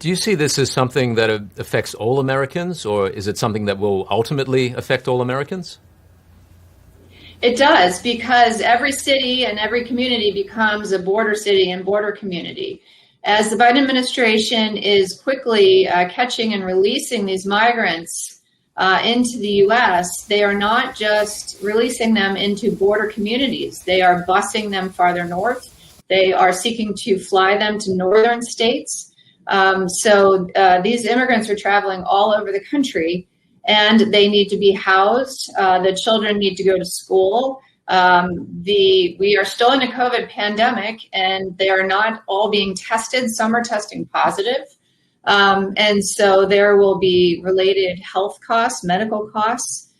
Do you see this as something that affects all Americans, or is it something that will ultimately affect all Americans? It does, because every city and every community becomes a border city and border community. As the Biden administration is quickly catching and releasing these migrants into the U.S., they are not just releasing them into border communities. They are busing them farther north. They are seeking to fly them to northern states. So these immigrants are traveling all over the country, and they need to be housed. The children need to go to school. We are still in a COVID pandemic, and they are not all being tested. Some are testing positive. And so there will be related health costs, medical costs.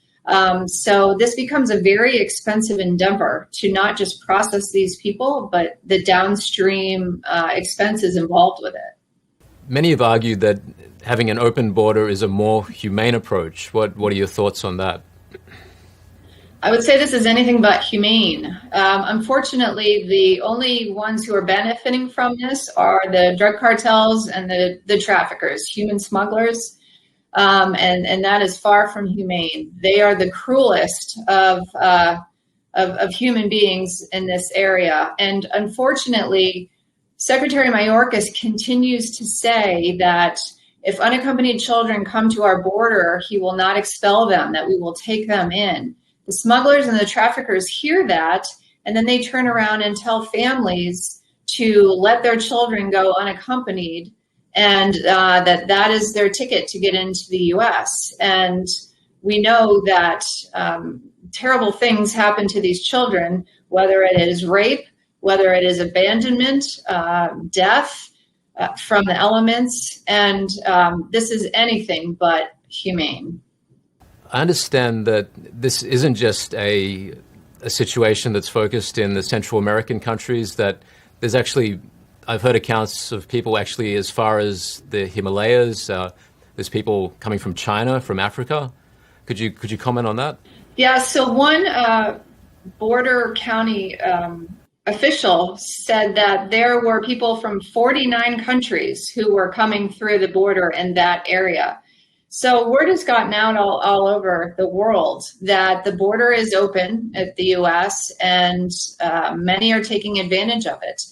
So this becomes a very expensive endeavor to not just process these people, but the downstream expenses involved with it. Many have argued that having an open border is a more humane approach. What are your thoughts on that? I would say this is anything but humane. Unfortunately, the only ones who are benefiting from this are the drug cartels and the traffickers, human smugglers. And that is far from humane. They are the cruelest of human beings in this area. And unfortunately, Secretary Mayorkas continues to say that if unaccompanied children come to our border, he will not expel them, that we will take them in. The smugglers and the traffickers hear that, and then they turn around and tell families to let their children go unaccompanied, and that is their ticket to get into the U.S. And we know that terrible things happen to these children, whether it is rape, whether it is abandonment, death from the elements, and this is anything but humane. I understand that this isn't just a situation that's focused in the Central American countries, that there's actually, I've heard accounts of people actually as far as the Himalayas. There's people coming from China, from Africa. Could you comment on that? Yeah, so one border county official said that there were people from 49 countries who were coming through the border in that area. So word has gotten out all over the world that the border is open at the U.S. and many are taking advantage of it.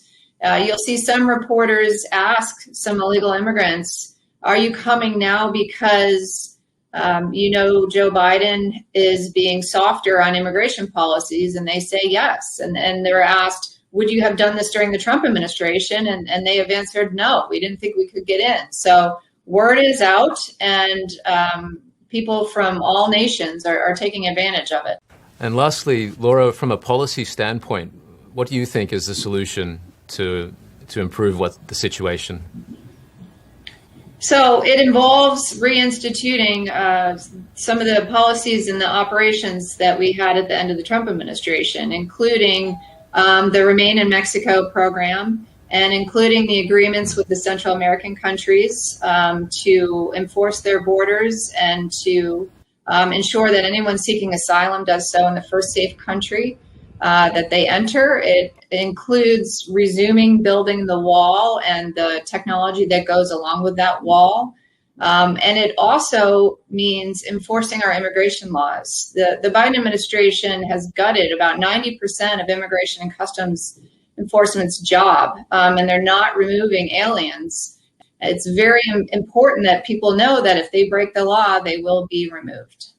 You'll see some reporters ask some illegal immigrants, are you coming now because Joe Biden is being softer on immigration policies? And they say yes. And they're asked, would you have done this during the Trump administration? And they have answered, no, we didn't think we could get in. So word is out, and people from all nations are taking advantage of it. And lastly, Lora, from a policy standpoint, what do you think is the solution to improve the situation? So it involves reinstituting some of the policies and the operations that we had at the end of the Trump administration, including the Remain in Mexico program, and including the agreements with the Central American countries to enforce their borders and to ensure that anyone seeking asylum does so in the first safe country that they enter. It includes resuming building the wall and the technology that goes along with that wall. And it also means enforcing our immigration laws. The Biden administration has gutted about 90% of immigration and customs enforcement's job, and they're not removing aliens. It's very important that people know that if they break the law, they will be removed.